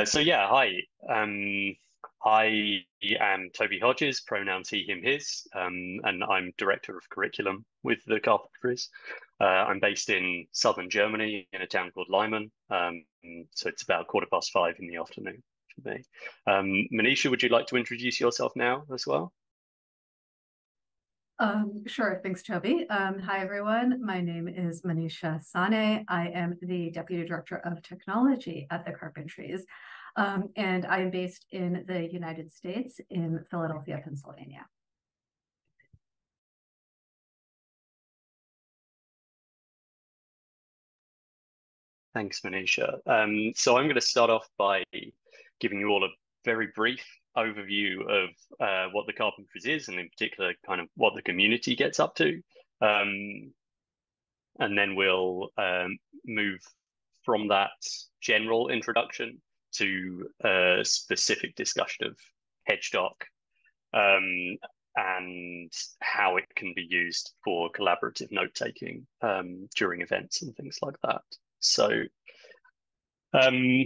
So yeah, hi. I am Toby Hodges, pronouns he, him, his, and I'm Director of Curriculum with the Carpentries. I'm based in southern Germany in a town called Lyman, so it's about 5:15 in the afternoon for me. Maneesha, would you like to introduce yourself now as well? Sure. Thanks, Toby. Hi, everyone. My name is Maneesha Sane. I am the Deputy Director of Technology at the Carpentries, and I am based in the United States in Philadelphia, Pennsylvania. Thanks, Maneesha. So I'm going to start off by giving you all a very brief overview of what the Carpentries is, and in particular, kind of what the community gets up to. And then we'll move from that general introduction to a specific discussion of HedgeDoc and how it can be used for collaborative note-taking during events and things like that. So um,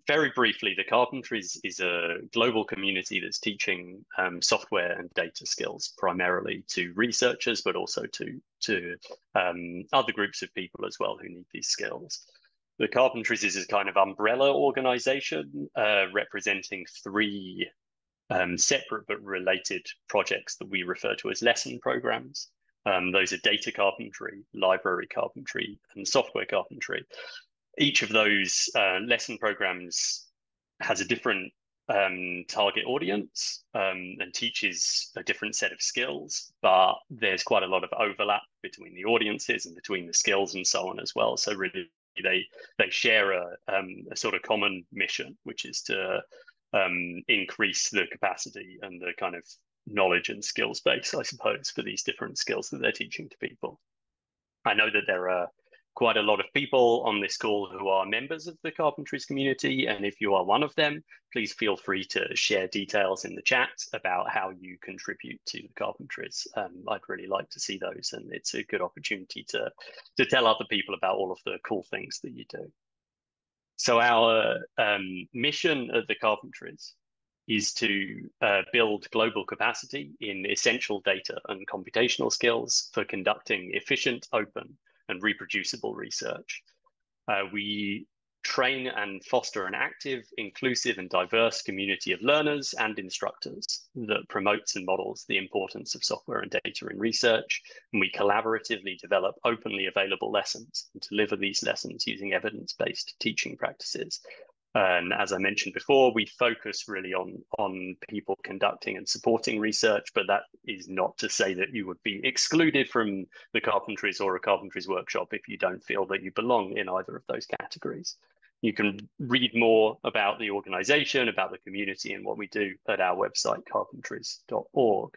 very briefly, the Carpentries is a global community that's teaching software and data skills primarily to researchers, but also to other groups of people as well who need these skills. The Carpentries is a kind of umbrella organization representing three separate but related projects that we refer to as lesson programs. Those are data carpentry, library carpentry, and software carpentry. Each of those lesson programs has a different target audience and teaches a different set of skills, but there's quite a lot of overlap between the audiences and between the skills and so on as well. So really, they share a sort of common mission, which is to increase the capacity and the kind of knowledge and skills base, I suppose, for these different skills that they're teaching to people. I know that there are quite a lot of people on this call who are members of the Carpentries community, and if you are one of them, please feel free to share details in the chat about how you contribute to the Carpentries. I'd really like to see those, and it's a good opportunity to tell other people about all of the cool things that you do. So our mission at the Carpentries is to build global capacity in essential data and computational skills for conducting efficient, open, and reproducible research. We train and foster an active, inclusive, and diverse community of learners and instructors that promotes and models the importance of software and data in research. And we collaboratively develop openly available lessons and deliver these lessons using evidence-based teaching practices. And as I mentioned before, we focus really on people conducting and supporting research, but that is not to say that you would be excluded from the Carpentries or a Carpentries workshop if you don't feel that you belong in either of those categories. You can read more about the organization, about the community, and what we do at our website, carpentries.org.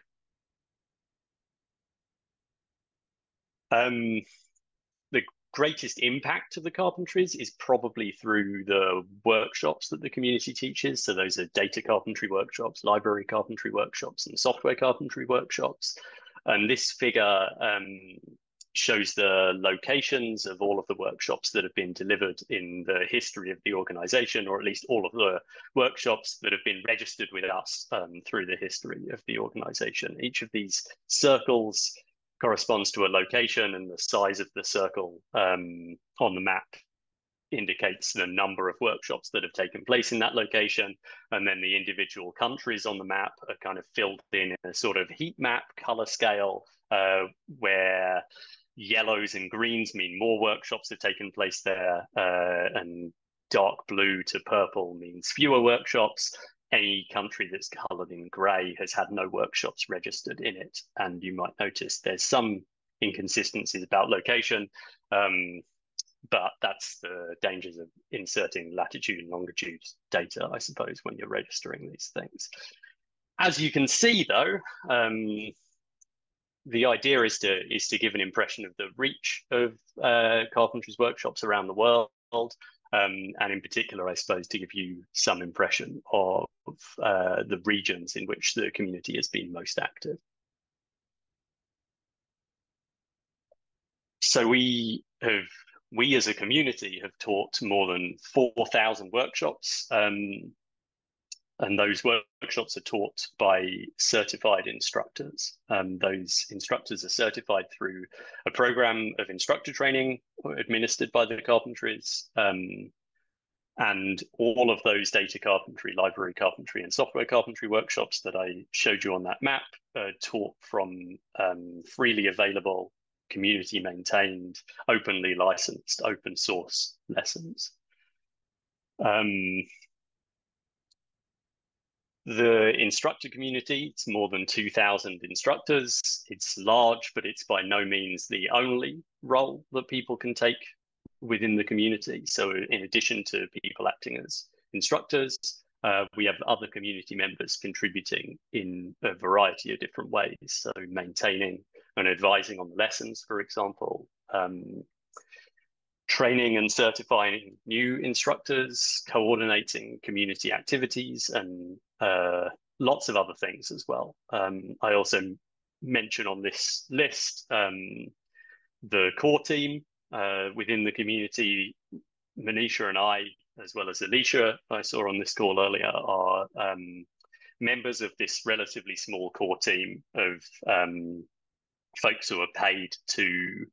The greatest impact of the Carpentries is probably through the workshops that the community teaches. So those are data carpentry workshops, library carpentry workshops, and software carpentry workshops. And this figure shows the locations of all of the workshops that have been delivered in the history of the organization, or at least all of the workshops that have been registered with us through the history of the organization. Each of these circles corresponds to a location, and the size of the circle on the map indicates the number of workshops that have taken place in that location. And then the individual countries on the map are kind of filled in a sort of heat map color scale where yellows and greens mean more workshops have taken place there, and dark blue to purple means fewer workshops. Any country that's coloured in grey has had no workshops registered in it. And you might notice there's some inconsistencies about location, but that's the dangers of inserting latitude and longitude data, I suppose, when you're registering these things. As you can see, though, the idea is to give an impression of the reach of Carpentries workshops around the world. And in particular, I suppose, to give you some impression of the regions in which the community has been most active. So we have we as a community have taught more than 4,000 workshops, and those workshops are taught by certified instructors. Those instructors are certified through a program of instructor training administered by the Carpentries. And all of those data carpentry, library carpentry, and software carpentry workshops that I showed you on that map are taught from freely available, community maintained, openly licensed, open source lessons. The instructor community, it's more than 2,000 instructors. It's large, but it's by no means the only role that people can take within the community. So in addition to people acting as instructors, we have other community members contributing in a variety of different ways. So maintaining and advising on the lessons, for example, training and certifying new instructors, coordinating community activities, and lots of other things as well. I also mention on this list the core team within the community. Maneesha and I, as well as Alicia, I saw on this call earlier, are members of this relatively small core team of folks who are paid to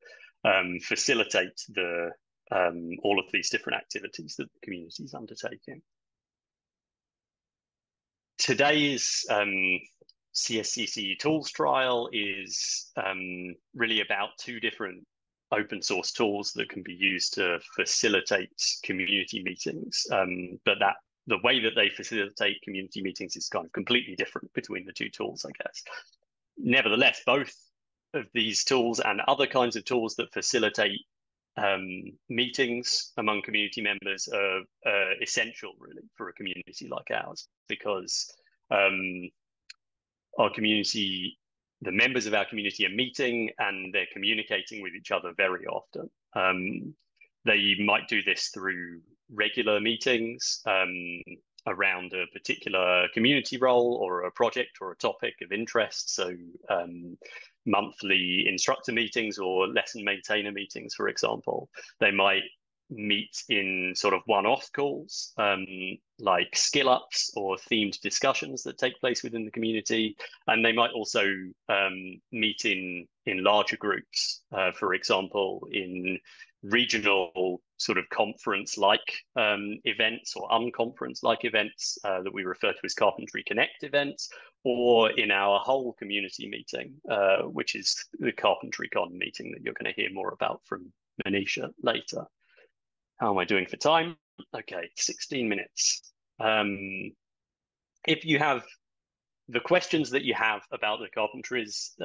facilitate all of these different activities that the community is undertaking. Today's CSCCE Tools Trial is really about two different open source tools that can be used to facilitate community meetings. But the way that they facilitate community meetings is kind of completely different between the two tools, I guess. Nevertheless, both of these tools and other kinds of tools that facilitate meetings among community members are essential, really, for a community like ours, because our community, the members of our community, are meeting and they're communicating with each other very often. They might do this through regular meetings around a particular community role or a project or a topic of interest. So monthly instructor meetings or lesson maintainer meetings, for example. They might meet in sort of one-off calls, like skill ups or themed discussions that take place within the community. And they might also meet in larger groups, for example, in regional sort of conference-like events or unconference-like events that we refer to as Carpentry Connect events, or in our whole community meeting, which is the CarpentryCon meeting that you're going to hear more about from Maneesha later. How am I doing for time? Okay, 16 minutes. If you have the questions that you have about the Carpentries,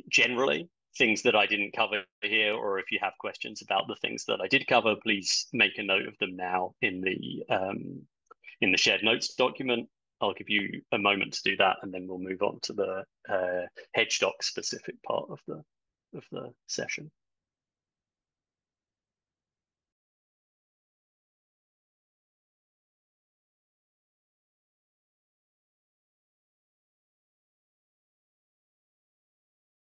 generally, things that I didn't cover here, or if you have questions about the things that I did cover, please make a note of them now in the shared notes document. I'll give you a moment to do that, and then we'll move on to the HedgeDoc specific part of the session.